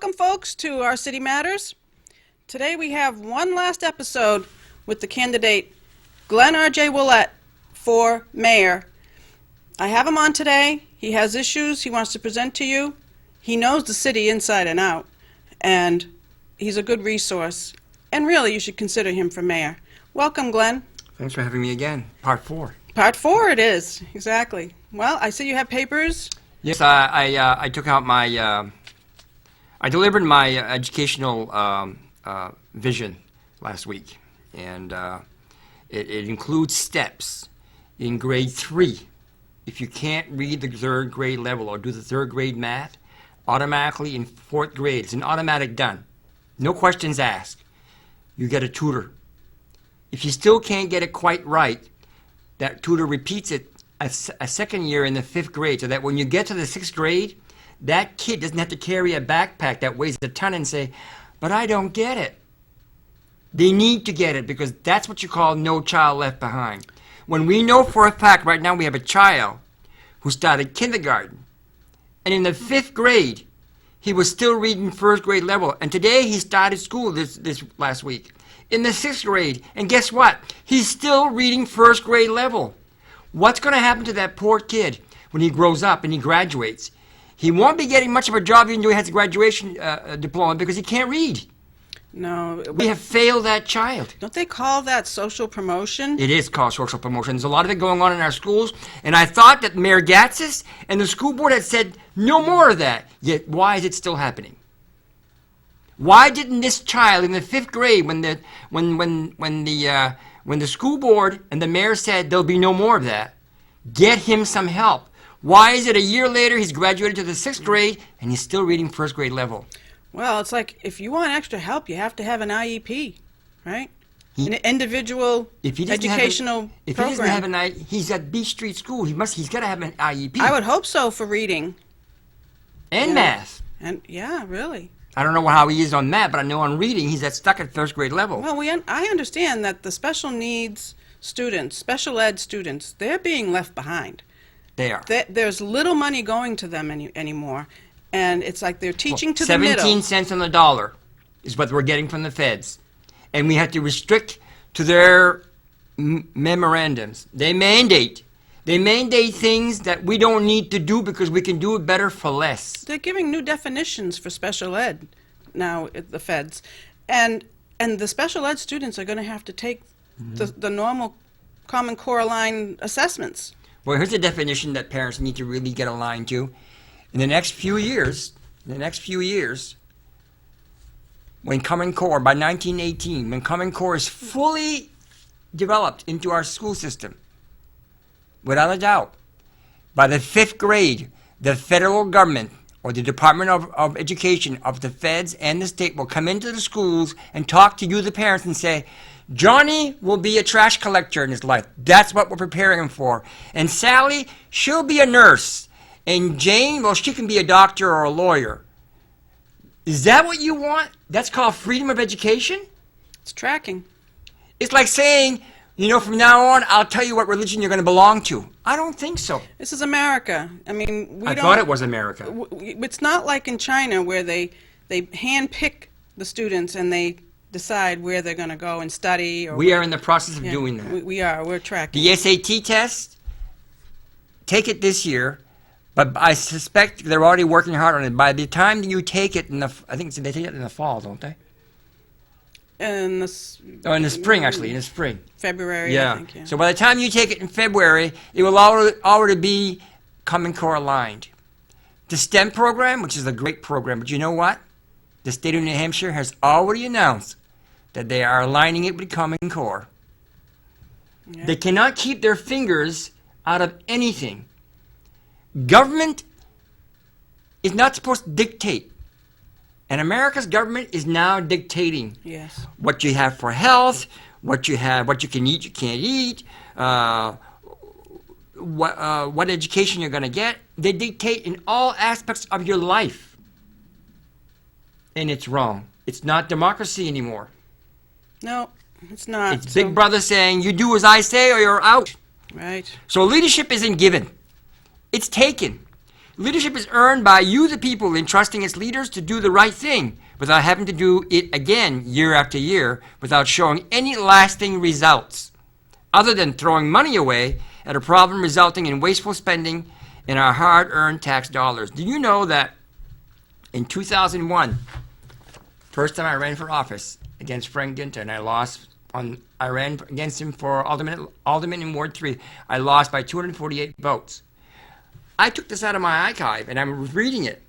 Welcome, folks, to Our City Matters. Today we have one last episode with the candidate Glenn R.J. Ouellette for mayor. I have him on today. He has issues he wants to present to you. He knows the city inside and out, and he's a good resource. And really, you should consider him for mayor. Welcome, Glenn. Thanks for having me again. Part 4. Part 4 it is, exactly. Well, I see you have papers. Yes, I took out my, I delivered my educational vision last week, and it includes steps in grade 3. If you can't read the 3rd grade level or do the 3rd grade math, automatically in 4th grade, it's an automatic done. No questions asked. You get a tutor. If you still can't get it quite right, that tutor repeats it a second year in the 5th grade, so that when you get to the 6th grade, that kid doesn't have to carry a backpack that weighs a ton and say, but I don't get it. They need to get it because that's what you call no child left behind. When we know for a fact right now we have a child who started kindergarten, and in the 5th grade, he was still reading 1st grade level, and today he started school this last week in the 6th grade, and guess what? He's still reading 1st grade level. What's going to happen to that poor kid when he grows up and he graduates? He won't be getting much of a job even though he has a graduation diploma because he can't read. No. We have failed that child. Don't they call that social promotion? It is called social promotion. There's a lot of it going on in our schools, and I thought that Mayor Gatsis and the school board had said no more of that. Yet why is it still happening? Why didn't this child in the 5th grade, when the school board and the mayor said there'll be no more of that, get him some help? Why is it a year later he's graduated to the 6th grade and he's still reading 1st grade level? Well, it's like if you want extra help, you have to have an IEP, right? An individual educational program. If he doesn't have an IEP, he's at Beach Street School. He's got to have an IEP. I would hope so for reading. And math. And yeah, really. I don't know how he is on math, but I know on reading he's stuck at 1st grade level. Well, I understand that the special needs students, special ed students, they're being left behind. They are. There's little money going to them anymore, and it's like they're teaching to the middle. 17 cents on the dollar is what we're getting from the feds, and we have to restrict to their memorandums. They mandate things that we don't need to do because we can do it better for less. They're giving new definitions for special ed now at the feds, and the special ed students are going to have to take the normal Common Core line assessments. Well, here's a definition that parents need to really get aligned to. In the next few years, when Common Core, by 1918, when Common Core is fully developed into our school system, without a doubt, by the 5th grade, the federal government or the Department of Education of the feds and the state will come into the schools and talk to you, the parents, and say, Johnny will be a trash collector in his life. That's what we're preparing him for. And Sally, she'll be a nurse. And Jane, well, she can be a doctor or a lawyer. Is that what you want? That's called freedom of education? It's tracking. It's like saying, from now on, I'll tell you what religion you're going to belong to. I don't think so. This is America. I mean, I thought it was America. It's not like in China where they handpick the students and they decide where they're going to go and study. We are in the process of doing that. We are. We're tracking. The SAT test, take it this year, but I suspect they're already working hard on it. By the time you take it I think they take it in the fall, don't they? In the spring, actually, in the spring. February, I think, yeah. So by the time you take it in February, it will already be Common Core aligned. The STEM program, which is a great program, but you know what? The state of New Hampshire has already announced that they are aligning it with Common Core. Yeah. They cannot keep their fingers out of anything. Government is not supposed to dictate. And America's government is now dictating what you have for health, what you can eat, you can't eat, what education you're going to get. They dictate in all aspects of your life. And it's wrong. It's not democracy anymore. No, it's not. It's Big Brother saying, you do as I say or you're out. Right. So leadership isn't given. It's taken. Leadership is earned by you, the people, entrusting its leaders to do the right thing without having to do it again year after year without showing any lasting results, other than throwing money away at a problem resulting in wasteful spending in our hard-earned tax dollars. Do you know that in 2001, first time I ran for office against Frank Ginter, and I lost I ran against him for alderman in Ward 3. I lost by 248 votes. I took this out of my archive, and I'm reading it.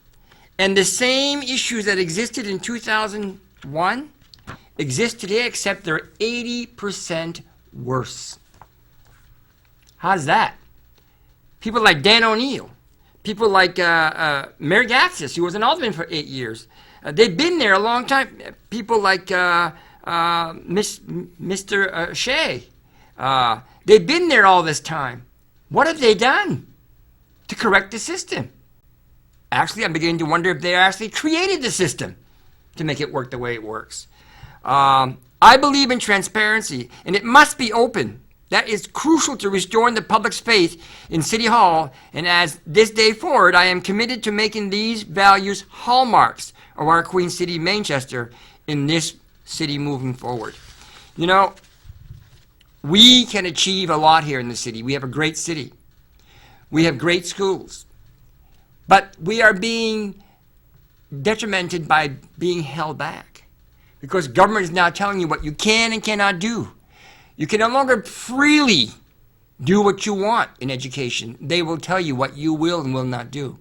And the same issues that existed in 2001 exist today, except they're 80% worse. How's that? People like Dan O'Neill, people like Mary Gatsis, who was an alderman for 8 years. They've been there a long time. People like Mr. Shea. They've been there all this time. What have they done to correct the system? Actually, I'm beginning to wonder if they actually created the system to make it work the way it works. I believe in transparency, and it must be open. That is crucial to restoring the public's faith in City Hall, and as this day forward, I am committed to making these values hallmarks of our Queen City, Manchester, in this city moving forward. You know, we can achieve a lot here in the city. We have a great city. We have great schools. But we are being detrimented by being held back, because government is now telling you what you can and cannot do. You can no longer freely do what you want in education. They will tell you what you will and will not do.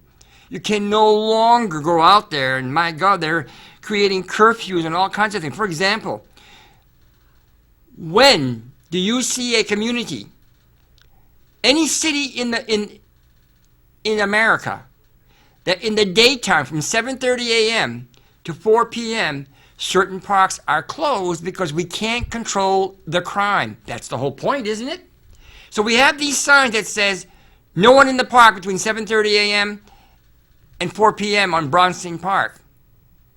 You can no longer go out there, and my God, they're creating curfews and all kinds of things. For example, when do you see a community, any city in America, that in the daytime from 7:30 a.m. to 4 p.m., certain parks are closed because we can't control the crime? That's the whole point, isn't it? So we have these signs that says no one in the park between 7:30 a.m. and 4 p.m. on Bronstein Park.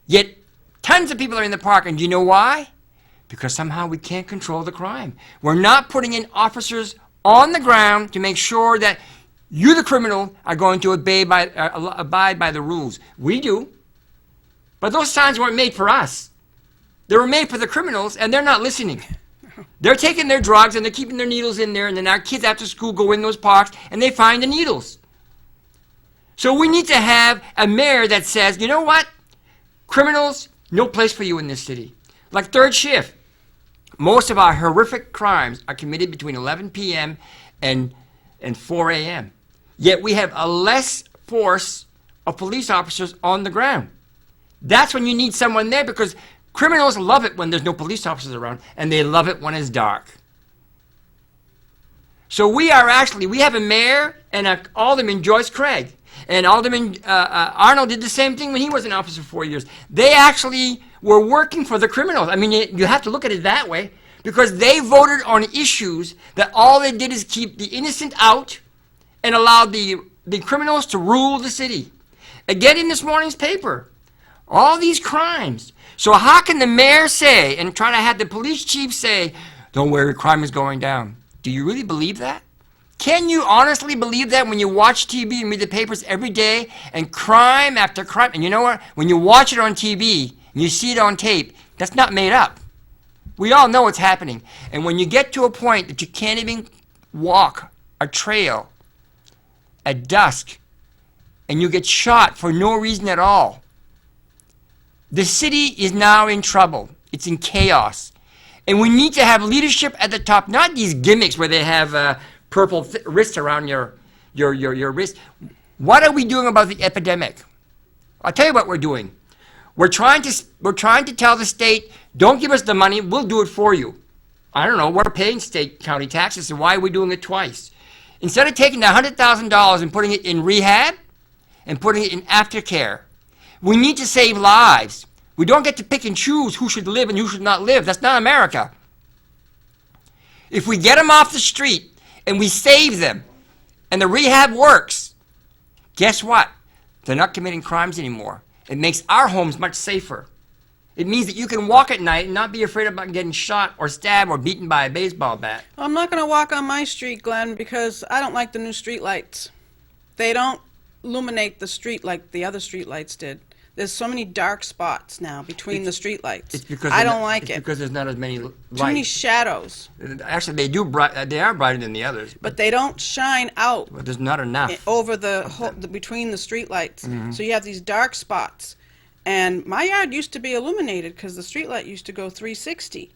Yet tons of people are in the park, and do you know why? Because somehow we can't control the crime. We're not putting in officers on the ground to make sure that you, the criminal, are going to abide by the rules. We do. But those signs weren't made for us. They were made for the criminals, and they're not listening. They're taking their drugs, and they're keeping their needles in there, and then our kids after school go in those parks, and they find the needles. So we need to have a mayor that says, you know what? Criminals, no place for you in this city. Like third shift. Most of our horrific crimes are committed between 11 p.m. and 4 a.m. Yet we have a less force of police officers on the ground. That's when you need someone there, because criminals love it when there's no police officers around, and they love it when it's dark. So we have a mayor and an Alderman, Joyce Craig. And Alderman Arnold did the same thing when he was in office for 4 years. They actually were working for the criminals. I mean, you have to look at it that way, because they voted on issues that all they did is keep the innocent out and allowed the criminals to rule the city. Again, in this morning's paper, all these crimes. So how can the mayor say, and try to have the police chief say, don't worry, crime is going down? Do you really believe that? Can you honestly believe that when you watch TV and read the papers every day, and crime after crime? And you know what? When you watch it on TV and you see it on tape, that's not made up. We all know what's happening. And when you get to a point that you can't even walk a trail at dusk, and you get shot for no reason at all, the city is now in trouble. It's in chaos. And we need to have leadership at the top, not these gimmicks where they have purple wrists around your wrist. What are we doing about the epidemic? I'll tell you what we're doing. We're trying to tell the state, don't give us the money, we'll do it for you. I don't know, we're paying state county taxes, so why are we doing it twice? Instead of taking the $100,000 and putting it in rehab and putting it in aftercare, we need to save lives. We don't get to pick and choose who should live and who should not live. That's not America. If we get them off the street and we save them and the rehab works, guess what? They're not committing crimes anymore. It makes our homes much safer. It means that you can walk at night and not be afraid about getting shot or stabbed or beaten by a baseball bat. I'm not going to walk on my street, Glenn, because I don't like the new street lights. They don't illuminate the street like the other street lights did. There's so many dark spots now between the street lights. It's because I don't like it. Because there's not as many lights. Too many shadows. Actually, they are brighter than the others. But they don't shine out But there's not enough. over the between the street lights. So you have these dark spots. And my yard used to be illuminated because the street light used to go 360.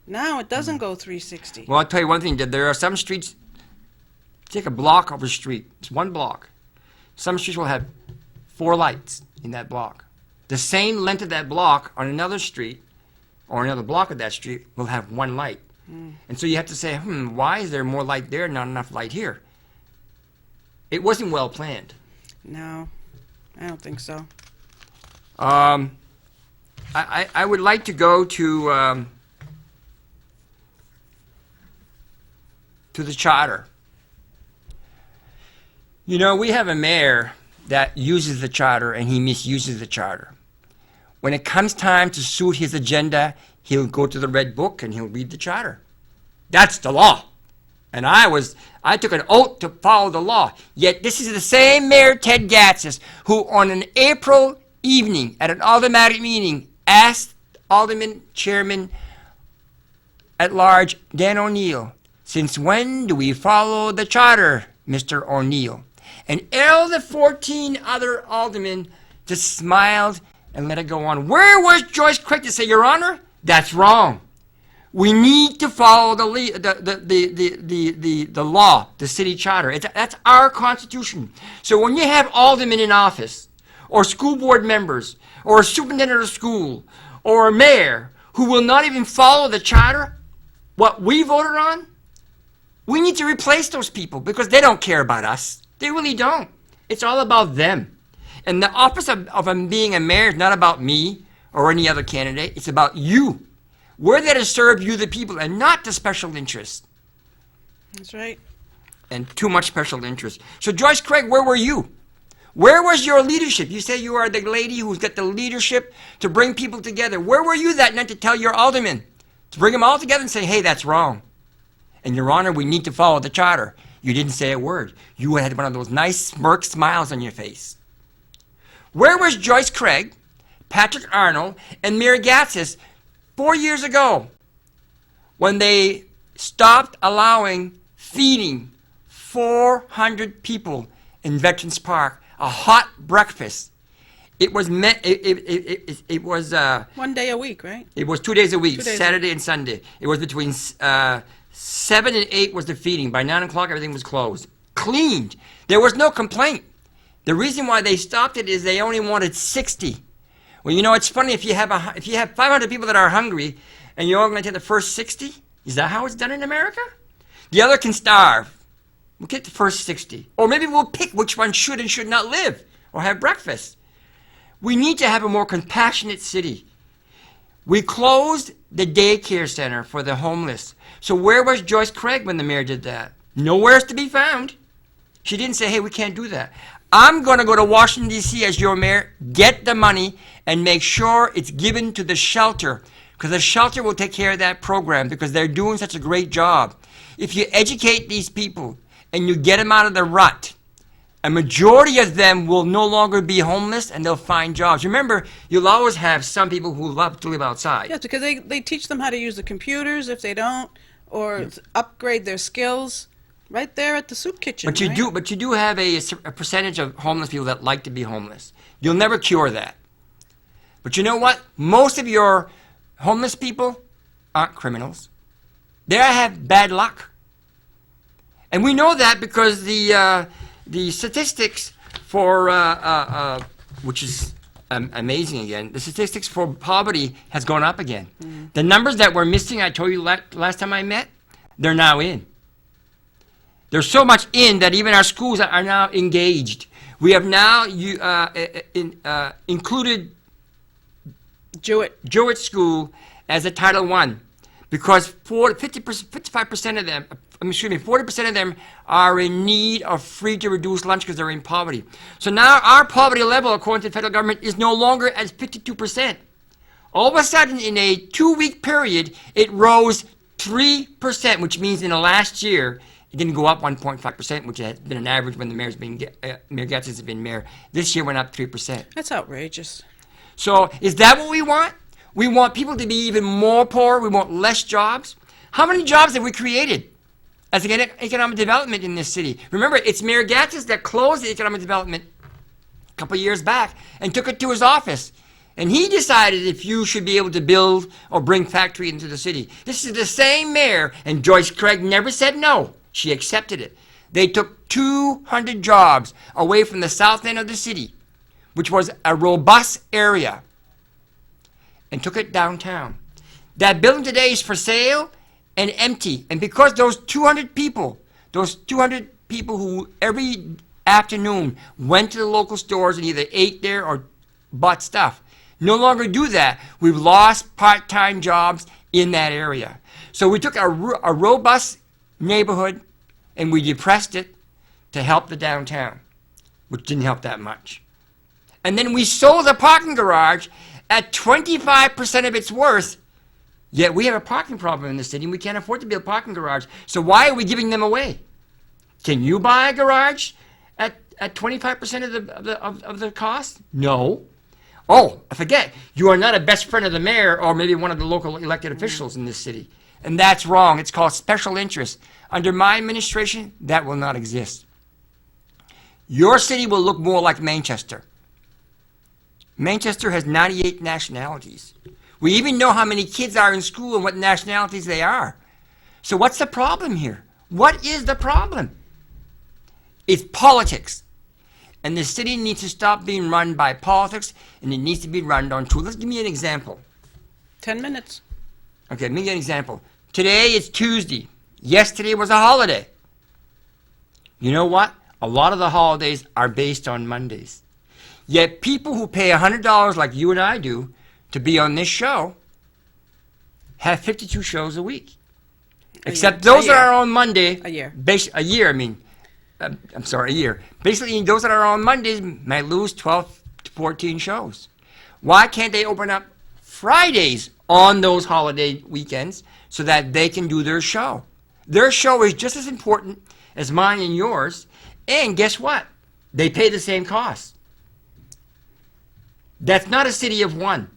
Now it doesn't go 360. Well, I'll tell you one thing. There are some streets, take a block of a street. It's one block. Some streets will have 4 lights in that block. The same length of that block on another street or another block of that street will have 1 light. And so you have to say, why is there more light there and not enough light here? It wasn't well planned. No, I don't think so. I would like to go to the charter. You know, we have a mayor that uses the charter and he misuses the charter. When it comes time to suit his agenda, he'll go to the Red Book and he'll read the charter. That's the law. And I took an oath to follow the law. Yet this is the same Mayor Ted Gatzis who on an April evening at an aldermanic meeting asked Alderman Chairman at large Dan O'Neill, "Since when do we follow the charter, Mr. O'Neill?" And all the 14 other aldermen just smiled and let it go on. Where was Joyce Craig to say, "Your Honor, that's wrong. We need to follow the law, the city charter. That's our Constitution." So when you have aldermen in office, or school board members, or a superintendent of school, or a mayor who will not even follow the charter, what we voted on, we need to replace those people because they don't care about us. They really don't. It's all about them. And the office of being a mayor is not about me or any other candidate. It's about you. We're there to serve you, the people, and not the special interests. That's right. And too much special interest. So Joyce Craig, where were you? Where was your leadership? You say you are the lady who's got the leadership to bring people together. Where were you that night to tell your aldermen, to bring them all together and say, "Hey, that's wrong. And Your Honor, we need to follow the charter"? You didn't say a word. You had one of those nice smirk smiles on your face. Where was Joyce Craig, Patrick Arnold, and Mayor Gatzis 4 years ago when they stopped allowing feeding 400 people in Veterans Park a hot breakfast? It was meant. It was 1 day a week, right? It was 2 days a week, 2 days Saturday and Sunday. It was between 7 and 8 was the feeding. By 9 o'clock, everything was closed. Cleaned. There was no complaint. The reason why they stopped it is they only wanted 60. Well, you know, it's funny if you have 500 people that are hungry and you're only going to take the first 60. Is that how it's done in America? The other can starve. We'll get the first 60. Or maybe we'll pick which one should and should not live or have breakfast. We need to have a more compassionate city. We closed the daycare center for the homeless. So where was Joyce Craig when the mayor did that? Nowhere's to be found. She didn't say, "Hey, we can't do that." I'm going to go to Washington, D.C. as your mayor, get the money, and make sure it's given to the shelter, because the shelter will take care of that program because they're doing such a great job. If you educate these people and you get them out of the rut, a majority of them will no longer be homeless and they'll find jobs. Remember, you'll always have some people who love to live outside. Yes, because they teach them how to use the computers if they don't, or upgrade their skills right there at the soup kitchen. But you do have a percentage of homeless people that like to be homeless. You'll never cure that. But you know what? Most of your homeless people aren't criminals. They have bad luck. And we know that because the statistics for, which is amazing again, the statistics for poverty has gone up again. The numbers that were missing, I told you last time I met, they're now in. There's so much in that even our schools are now engaged. We have now included Jewett School as a Title I because 55% of them, 40% of them are in need of free to reduce lunch because they're in poverty. So now our poverty level, according to the federal government, is no longer at 52%. All of a sudden, in a 2-week period, it rose 3%, which means in the last year, It didn't go up 1.5%, which has been an average when the Mayor Gatz has been mayor. This year went up 3%. That's outrageous. So is that what we want? We want people to be even more poor. We want less jobs. How many jobs have we created as economic development in this city? Remember, it's Mayor Gatz that closed the economic development a couple of years back and took it to his office. And he decided if you should be able to build or bring factory into the city. This is the same mayor, and Joyce Craig never said no. She accepted it. They took 200 jobs away from the south end of the city, which was a robust area, and took it downtown. That building today is for sale and empty. And because those 200 people who every afternoon went to the local stores and either ate there or bought stuff, no longer do that, we've lost part-time jobs in that area. So we took a robust neighborhood and we depressed it to help the downtown, which didn't help that much. And then we sold a parking garage at 25% of its worth, yet we have a parking problem in the city and we can't afford to build a parking garage. So why are we giving them away? Can you buy a garage at 25% of the cost? No. Oh, I forget, you are not a best friend of the mayor or maybe one of the local elected officials in this city. And that's wrong. It's called special interest. Under my administration, that will not exist. Your city will look more like Manchester. Manchester has 98 nationalities. We even know how many kids are in school and what nationalities they are. So what's the problem here? What is the problem? It's politics. And the city needs to stop being run by politics, and it needs to be run on truth. Let's give me an example. 10 minutes. Okay, let me give you an example. Today is Tuesday. Yesterday was a holiday. You know what? A lot of the holidays are based on Mondays. Yet people who pay $100 like you and I do to be on this show have 52 shows a week. Except those that are on Monday. A year. A year. Basically, those that are on Mondays might lose 12 to 14 shows. Why can't they open up Fridays on those holiday weekends so that they can do their show? Their show is just as important as mine and yours. And guess what? They pay the same cost. That's not a city of one.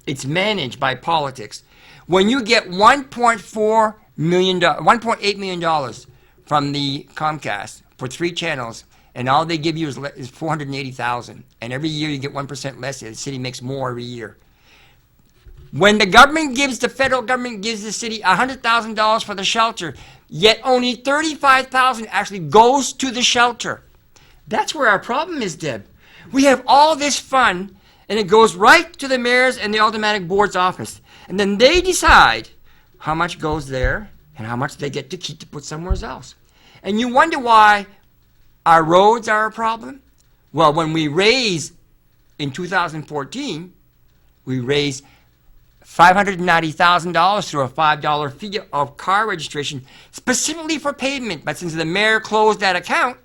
It's managed by politics. When you get $1.8 million from the Comcast for 3 channels, and all they give you is $480,000, and every year you get 1% less, the city makes more every year. When the federal government gives the city $100,000 for the shelter, yet only $35,000 actually goes to the shelter. That's where our problem is, Deb. We have all this fund, and it goes right to the mayor's and the aldermanic board's office. And then they decide how much goes there and how much they get to keep to put somewhere else. And you wonder why our roads are a problem? Well, when we raise, in 2014, we raised $590,000 through a $5 fee of car registration specifically for pavement. But since the mayor closed that account,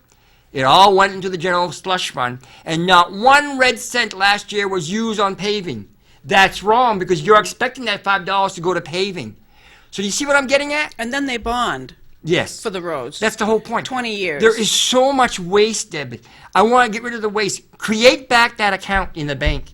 it all went into the general slush fund, and not one red cent last year was used on paving. That's wrong, because you're expecting that $5 to go to paving. So you see what I'm getting at? And then they bond. Yes. For the roads. That's the whole point. 20 years. There is so much waste, Deb. I want to get rid of the waste. Create back that account in the bank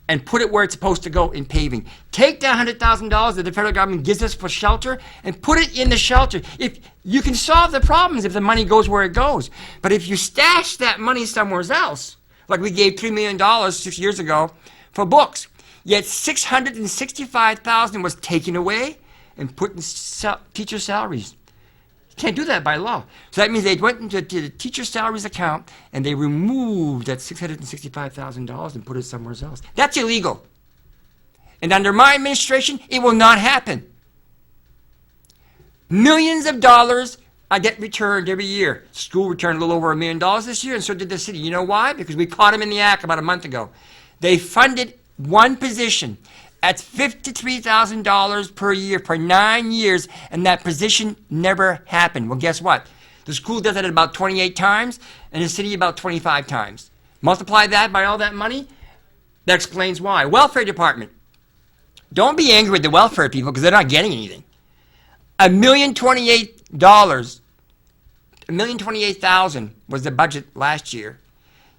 and put it where it's supposed to go in paving. Take that $100,000 that the federal government gives us for shelter and put it in the shelter. If you can solve the problems if the money goes where it goes. But if you stash that money somewhere else, like we gave $3 million 6 years ago for books, yet $665,000 was taken away and put in teacher salaries. Can't do that by law. So that means they went into the teacher salaries account and they removed that $665,000 and put it somewhere else. That's illegal. And under my administration, it will not happen. Millions of dollars I get returned every year. School returned a little over $1 million this year, and so did the city. You know why? Because we caught them in the act about a month ago. They funded one position at $53,000 per year for 9 years, and that position never happened. Well, guess what? The school does that about 28 times, and the city about 25 times. Multiply that by all that money, that explains why. Welfare department. Don't be angry with the welfare people because they're not getting anything. $1,028,000 $1,028,000 was the budget last year,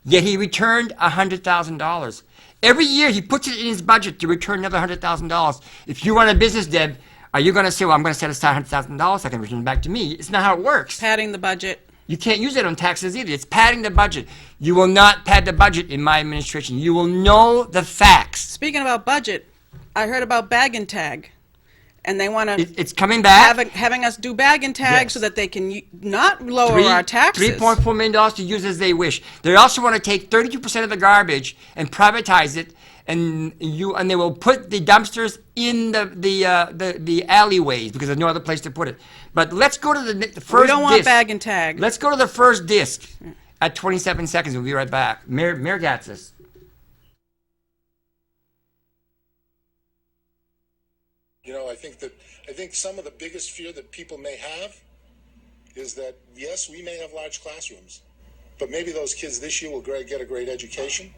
yet he returned $100,000. Every year he puts it in his budget to return another $100,000. If you run a business, Deb, are you going to say, well, I'm going to set aside $100,000 I can return it back to me? It's not how it works. Padding the budget. You can't use it on taxes either. It's padding the budget. You will not pad the budget in my administration. You will know the facts. Speaking about budget, I heard about bag and tag. And they want to It's coming back. having us do bag and tag Yes. so that they can not lower our taxes. $3.4 million to use as they wish. They also want to take 32% of the garbage and privatize it, and they will put the dumpsters in the alleyways because there's no other place to put it. But let's go to the first. We don't want disc. bag and tag. Let's go to the first disc at 27 seconds. We'll be right back. Mayor Gatzis. You know, I think some of the biggest fear that people may have is that, yes, we may have large classrooms, but maybe those kids this year will get a great education,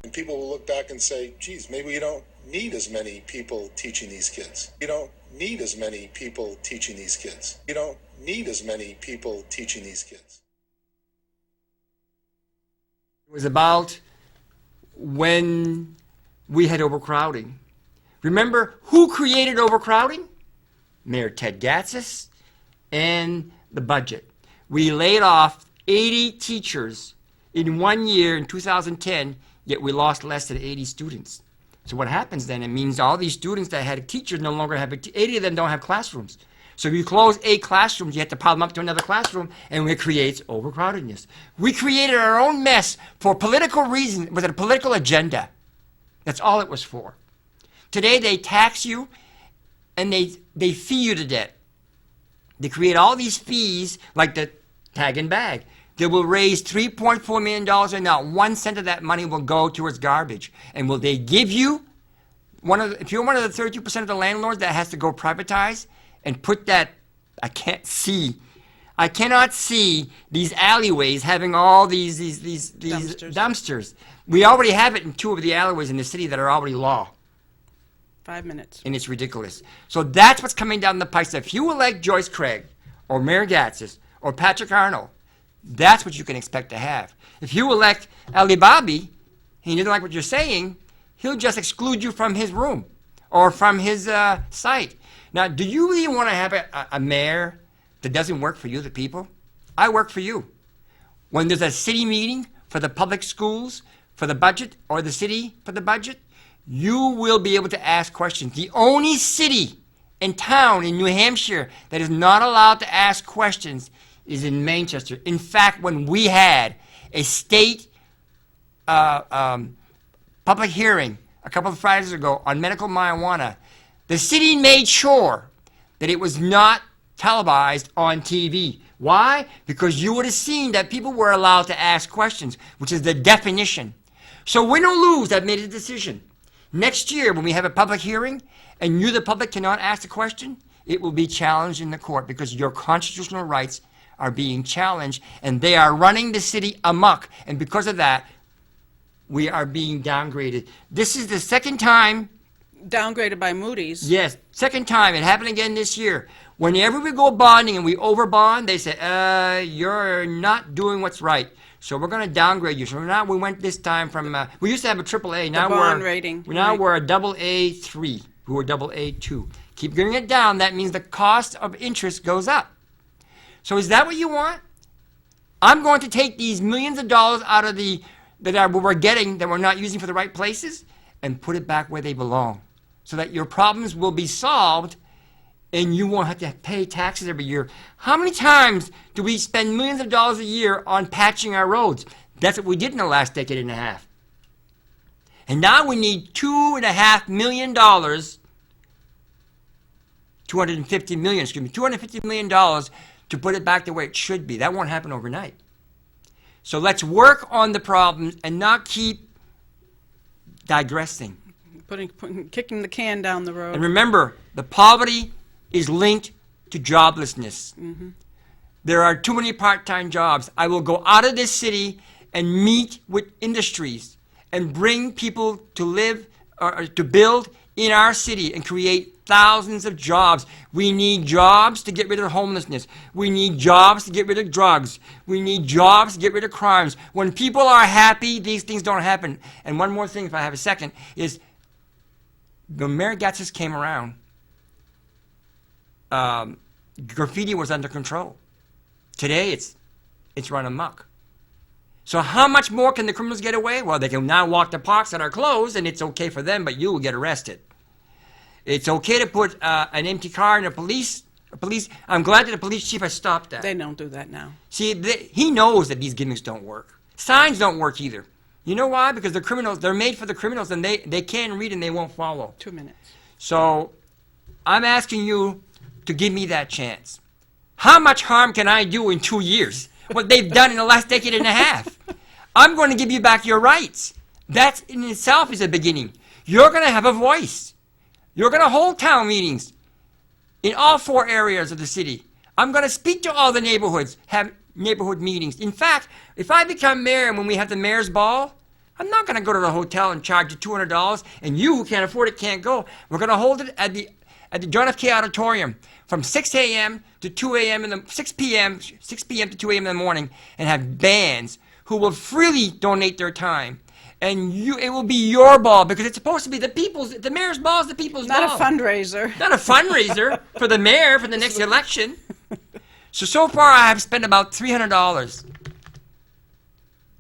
and people will look back and say, geez, maybe we don't need as many people teaching these kids. We don't need as many people teaching these kids. We don't need as many people teaching these kids. It was about when we had overcrowding. Remember who created overcrowding? Mayor Ted Gatzis and the budget. We laid off 80 teachers in 1 year in 2010, yet we lost less than 80 students. So what happens then? It means all these students that had teachers no longer have, 80 of them don't have classrooms. So if you close 8 classrooms, you have to pile them up to another classroom, and it creates overcrowdedness. We created our own mess for political reasons, with a political agenda. That's all it was for. Today they tax you and they fee you to debt. They create all these fees like the tag and bag. They will raise $3.4 million and not 1 cent of that money will go towards garbage. And will they give you, if you're one of the 32% of the landlords that has to go privatize and put that, I cannot see these alleyways having all these dumpsters. We already have it in 2 of the alleyways in the city that are already law. 5 minutes. And it's ridiculous. So that's what's coming down the pipe. So if you elect Joyce Craig or Mayor Gatzis or Patrick Arnold, that's what you can expect to have. If you elect Ali Bobby and he doesn't like what you're saying, he'll just exclude you from his room or from his site. Now, do you really want to have a mayor that doesn't work for you, the people? I work for you. When there's a city meeting for the public schools, for the budget, or the city for the budget, you will be able to ask questions. The only city and town in New Hampshire that is not allowed to ask questions is in Manchester. In fact, when we had a state public hearing a couple of Fridays ago on medical marijuana, the city made sure that it was not televised on TV. Why? Because you would have seen that people were allowed to ask questions, which is the definition. So win or lose, I've made a decision. Next year, when we have a public hearing and you, the public, cannot ask a question, it will be challenged in the court because your constitutional rights are being challenged and they are running the city amok. And because of that, we are being downgraded. This is the second time. Downgraded by Moody's. Yes, second time. It happened again this year. Whenever we go bonding and we overbond, they say, you're not doing what's right. So we're going to downgrade you. So now we went this time from, we used to have a AAA. Now bond rating. Now we're a AA3. We were AA2. Keep getting it down. That means the cost of interest goes up. So is that what you want? I'm going to take these millions of dollars out of that we're getting that we're not using for the right places and put it back where they belong so that your problems will be solved and you won't have to pay taxes every year. How many times do we spend millions of dollars a year on patching our roads? That's what we did in the last decade and a half. And now we need $2.5 million, $250 million to put it back the way it should be. That won't happen overnight. So let's work on the problems and not keep digressing. Kicking the can down the road. And remember, the poverty is linked to joblessness. Mm-hmm. There are too many part-time jobs. I will go out of this city and meet with industries and bring people to live or to build in our city and create thousands of jobs. We need jobs to get rid of homelessness. We need jobs to get rid of drugs. We need jobs to get rid of crimes. When people are happy, these things don't happen. And one more thing, if I have a second, is when Mayor Gatsis came around, graffiti was under control. Today, it's run amok. So how much more can the criminals get away? Well, they can now walk the parks that are closed, and it's okay for them, but you will get arrested. It's okay to put an empty car in a police. I'm glad that the police chief has stopped that. They don't do that now. See, he knows that these gimmicks don't work. Signs don't work either. You know why? Because the criminals, they're made for the criminals, and they can't read and they won't follow. 2 minutes. So I'm asking you to give me that chance. How much harm can I do in 2 years? What they've done in the last decade and a half. I'm going to give you back your rights. That in itself is a beginning. You're going to have a voice. You're going to hold town meetings in all 4 areas of the city. I'm going to speak to all the neighborhoods, have neighborhood meetings. In fact, if I become mayor and when we have the mayor's ball, I'm not going to go to the hotel and charge you $200 and you who can't afford it can't go. We're going to hold it at the JFK Auditorium from 6 a.m. to 2 a.m. 6 p.m. to 2 a.m. in the morning, and have bands who will freely donate their time. And it will be your ball, because it's supposed to be the mayor's ball is the people's ball. Not a fundraiser. Not a fundraiser for the mayor for the next election. So far I have spent about $300.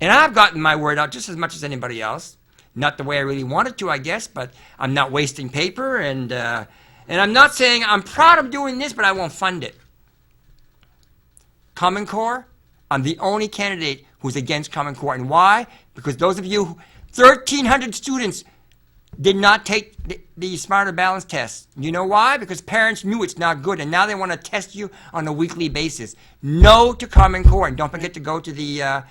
And I've gotten my word out just as much as anybody else. Not the way I really wanted to, I guess, but I'm not wasting paper, and I'm not saying I'm proud of doing this, but I won't fund it. Common Core, I'm the only candidate who's against Common Core. And why? Because those of you, 1,300 students did not take the Smarter Balance test. You know why? Because parents knew it's not good, and now they want to test you on a weekly basis. No to Common Core. And don't forget to go to the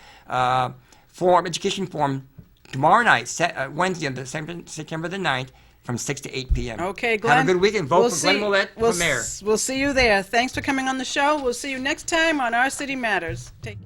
education forum tomorrow night, Wednesday, on September the 9th, from 6 to 8 p.m. Okay, Glenn. Have a good week and vote for Glenn Ouellette for mayor. We'll see you there. Thanks for coming on the show. We'll see you next time on Our City Matters. Take